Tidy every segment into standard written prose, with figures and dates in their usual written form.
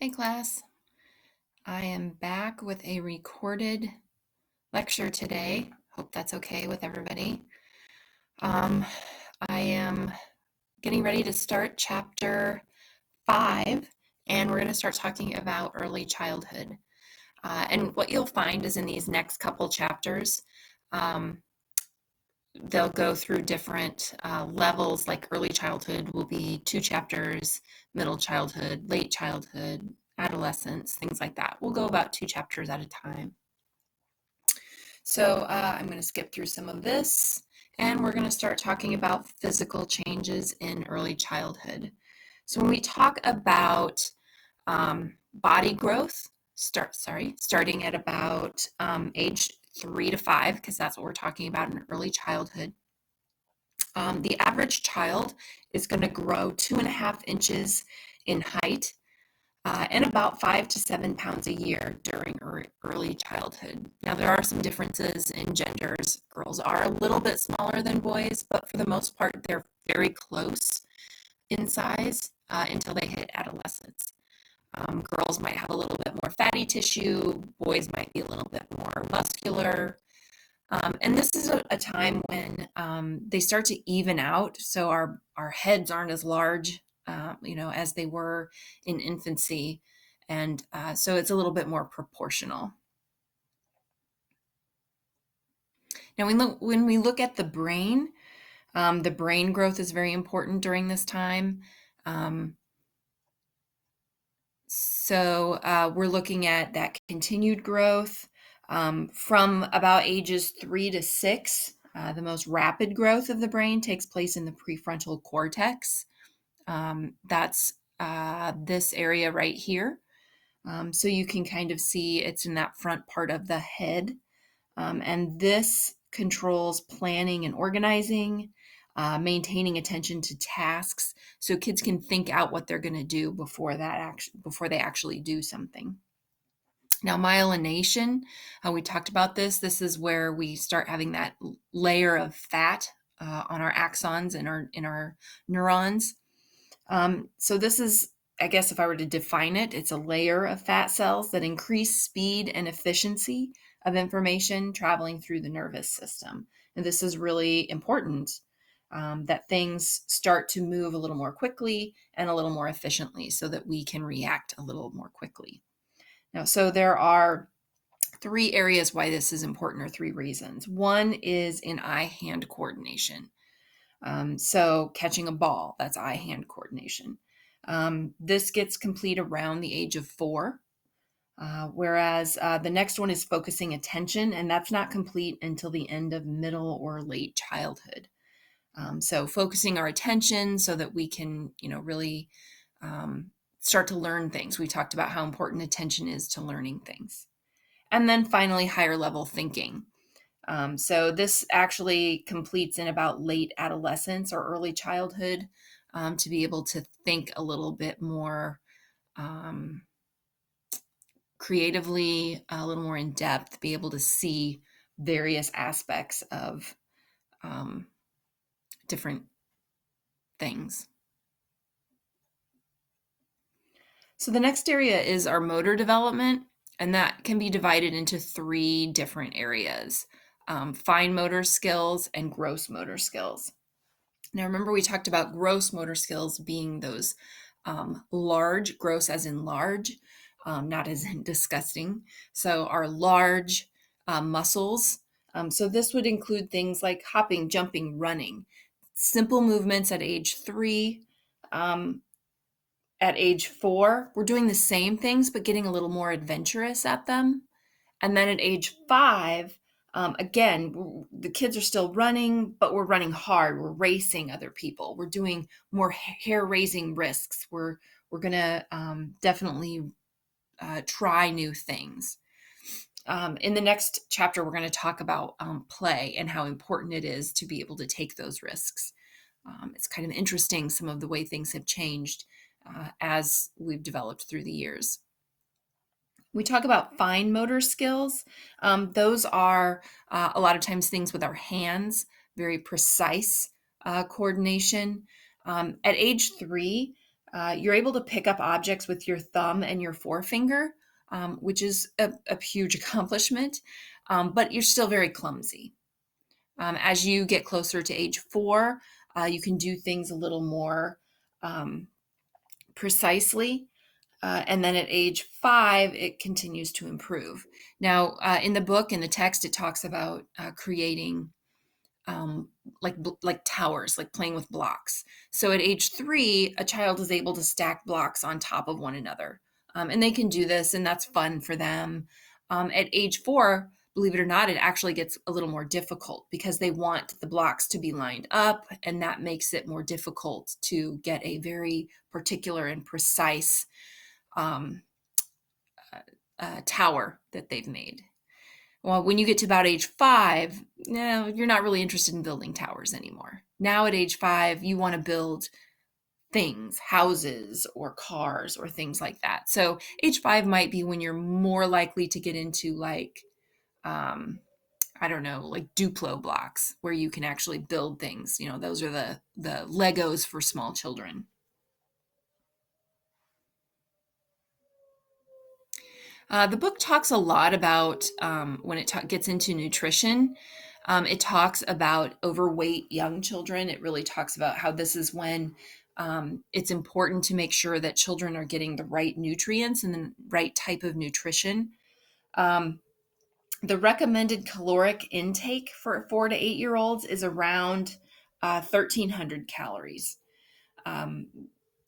Hey class, I am back with a recorded lecture today. Hope that's okay with everybody. Um, I am getting ready to start chapter 5, and we're going to start talking about early childhood. And what you'll find is in these next couple chapters, um, they'll go through different levels, like early childhood will be 2 chapters, middle childhood, late childhood, adolescence, things like that. We'll go about 2 chapters at a time. So I'm going to skip through some of this, and we're going to start talking about physical changes in early childhood. So when we talk about body growth, starting at about age 3 to 5, because that's what we're talking about in early childhood. The average child is going to grow 2.5 inches in height and about 5 to 7 pounds a year during early childhood. Now, there are some differences in genders. Girls are a little bit smaller than boys, but for the most part, they're very close in size until they hit adolescence. Girls might have a little bit more fatty tissue, boys might be a little bit more muscular. And this is a time when they start to even out, so our heads aren't as large, as they were in infancy, and so it's a little bit more proportional. Now, when we look at the brain growth is very important during this time. So we're looking at that continued growth from about ages 3 to 6. The most rapid growth of the brain takes place in the prefrontal cortex. That's this area right here. So you can kind of see it's in that front part of the head. And this controls planning and organizing, maintaining attention to tasks, so kids can think out what they're going to do before they actually do something. Now, myelination, we talked about this. This is where we start having that layer of fat on our axons and in our neurons. So this is, I guess, if I were to define it, it's a layer of fat cells that increase speed and efficiency of information traveling through the nervous system. And this is really important, that things start to move a little more quickly and a little more efficiently so that we can react a little more quickly. Now, so there are 3 areas why this is important, or 3 reasons. One is in eye-hand coordination. So catching a ball, that's eye-hand coordination. This gets complete around the age of 4, whereas the next one is focusing attention, and that's not complete until the end of middle or late childhood. So focusing our attention so that we can, really start to learn things. We talked about how important attention is to learning things. And then finally, higher level thinking. So this actually completes in about late adolescence or early childhood, to be able to think a little bit more creatively, a little more in depth, be able to see various aspects of different things. So the next area is our motor development, and that can be divided into 3 different areas: fine motor skills and gross motor skills. Now, remember, we talked about gross motor skills being those large, gross as in large, not as in disgusting. So our large muscles. So this would include things like hopping, jumping, running. Simple movements at age 3. At age 4, we're doing the same things, but getting a little more adventurous at them. And then at age 5, again, the kids are still running, but we're running hard. We're racing other people. We're doing more hair-raising risks. We're going to definitely try new things. In the next chapter, we're going to talk about play and how important it is to be able to take those risks. It's kind of interesting, some of the way things have changed as we've developed through the years. We talk about fine motor skills. Those are a lot of times things with our hands, very precise coordination. At age 3, You're able to pick up objects with your thumb and your forefinger, which is a huge accomplishment, but you're still very clumsy. As you get closer to age 4, you can do things a little more precisely. And then at age 5, it continues to improve. Now, in the book, in the text, it talks about creating like towers, like playing with blocks. So at age 3, a child is able to stack blocks on top of one another. And they can do this, and that's fun for them. At age 4, believe it or not, it actually gets a little more difficult because they want the blocks to be lined up, and that makes it more difficult to get a very particular and precise um, tower that they've made. Well, when you get to about age 5, no, you're not really interested in building towers anymore. Now at age 5, you want to build things, houses or cars or things like that. So age 5 might be when you're more likely to get into like, I don't know, like Duplo blocks where you can actually build things. You know, those are the Legos for small children. The book talks a lot about when it gets into nutrition. It talks about overweight young children. It really talks about how this is when it's important to make sure that children are getting the right nutrients and the right type of nutrition. Um, the recommended caloric intake for 4 to 8 year olds is around 1,300 calories. Um,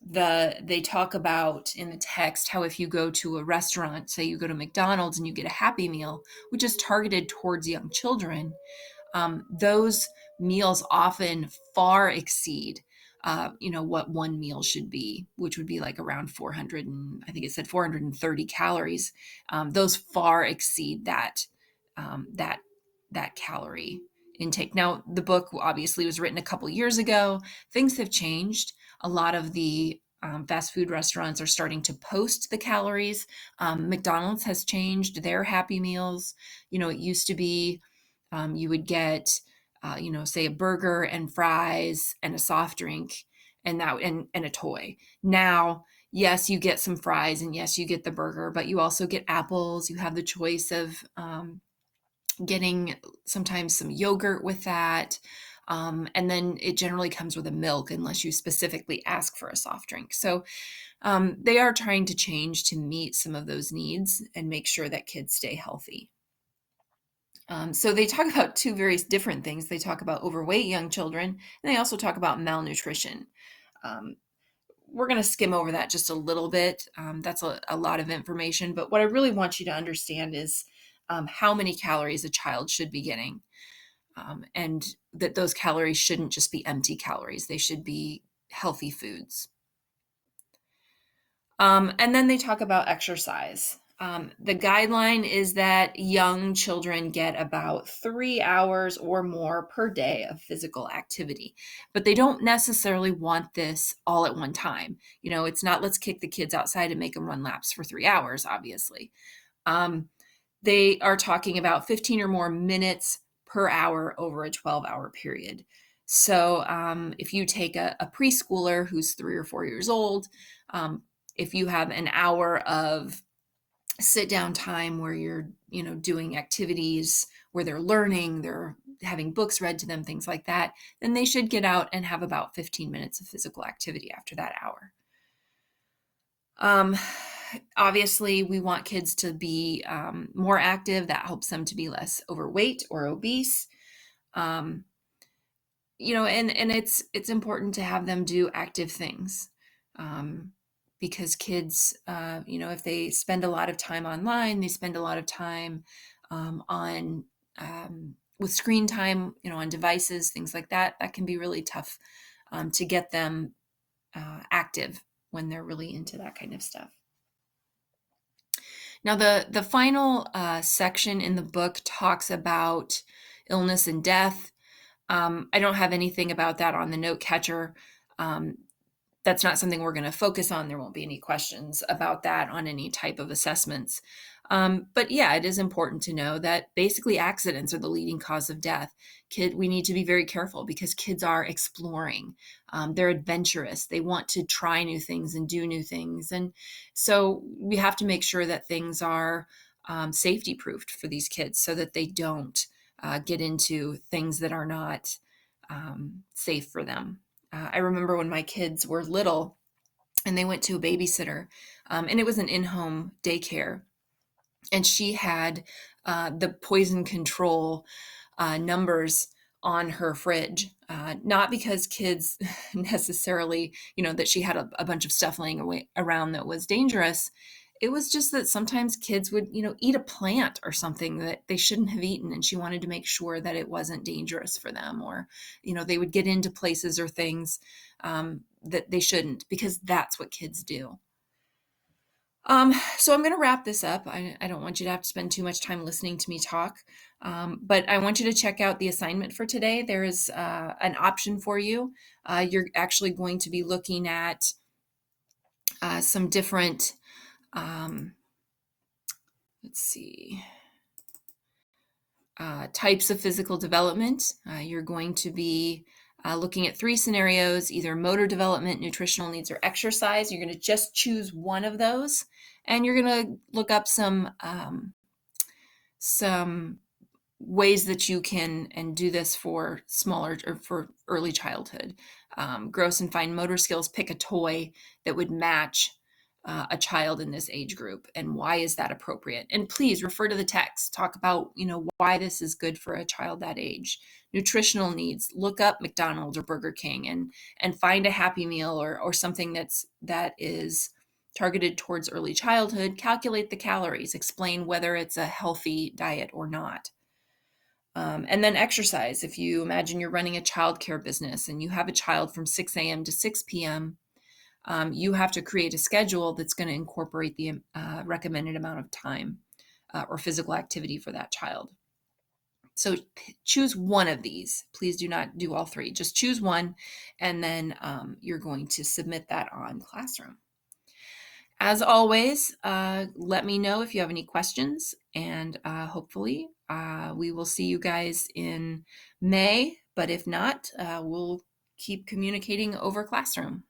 they talk about in the text how if you go to a restaurant, say you go to McDonald's and you get a Happy Meal, which is targeted towards young children, those meals often far exceed what one meal should be, which would be like around 400 and I think it said 430 calories. Those far exceed that calorie intake. Now, the book obviously was written a couple years ago. Things have changed. A lot of the fast food restaurants are starting to post the calories. McDonald's has changed their Happy Meals. It used to be you would get, say a burger and fries and a soft drink and a toy. Now, yes, you get some fries and yes, you get the burger, but you also get apples. You have the choice of getting sometimes some yogurt with that. And then it generally comes with a milk unless you specifically ask for a soft drink. So they are trying to change to meet some of those needs and make sure that kids stay healthy. So they talk about two very different things. They talk about overweight young children, and they also talk about malnutrition. Um, we're going to skim over that just a little bit. That's a lot of information, but what I really want you to understand is how many calories a child should be getting, and that those calories shouldn't just be empty calories. They should be healthy foods. And then they talk about exercise. The guideline is that young children get about 3 hours or more per day of physical activity, but they don't necessarily want this all at one time. It's not let's kick the kids outside and make them run laps for 3 hours, obviously. They are talking about 15 or more minutes per hour over a 12-hour period. So if you take a preschooler who's 3 or 4 years old, if you have an hour of sit down time where you're doing activities where they're learning, they're having books read to them, things like that, then they should get out and have about 15 minutes of physical activity after that hour. Obviously we want kids to be more active. That helps them to be less overweight or obese. And it's important to have them do active things. Because kids, if they spend a lot of time online, they spend a lot of time on with screen time, on devices, things like that. That can be really tough to get them active when they're really into that kind of stuff. Now, the final section in the book talks about illness and death. I don't have anything about that on the note catcher. that's not something we're going to focus on. There won't be any questions about that on any type of assessments. But yeah, it is important to know that basically accidents are the leading cause of death. We need to be very careful because kids are exploring. They're adventurous. They want to try new things and do new things. And so we have to make sure that things are safety proofed for these kids so that they don't get into things that are not safe for them. I remember when my kids were little and they went to a babysitter, and it was an in-home daycare, and she had the poison control numbers on her fridge, not because kids necessarily, that she had a bunch of stuff laying around that was dangerous. It was just that sometimes kids would, eat a plant or something that they shouldn't have eaten, and she wanted to make sure that it wasn't dangerous for them, or, they would get into places or things that they shouldn't, because that's what kids do. So I'm going to wrap this up. I don't want you to have to spend too much time listening to me talk, but I want you to check out the assignment for today. There is an option for you. You're actually going to be looking at some different, let's see, types of physical development. You're going to be looking at 3 scenarios, either motor development, nutritional needs, or exercise. You're going to just choose one of those, and you're going to look up some ways that you can and do this for smaller or for early childhood. Gross and fine motor skills, pick a toy that would match a child in this age group, and why is that appropriate? And please refer to the text. Talk about, why this is good for a child that age. Nutritional needs, look up McDonald's or Burger King and find a Happy Meal or something that is targeted towards early childhood. Calculate the calories, explain whether it's a healthy diet or not. And then exercise. If you imagine you're running a childcare business and you have a child from 6 a.m. to 6 p.m., you have to create a schedule that's going to incorporate the recommended amount of time or physical activity for that child. So choose one of these. Please do not do all 3. Just choose one, and then you're going to submit that on Classroom. As always, let me know if you have any questions, and hopefully we will see you guys in May. But if not, we'll keep communicating over Classroom.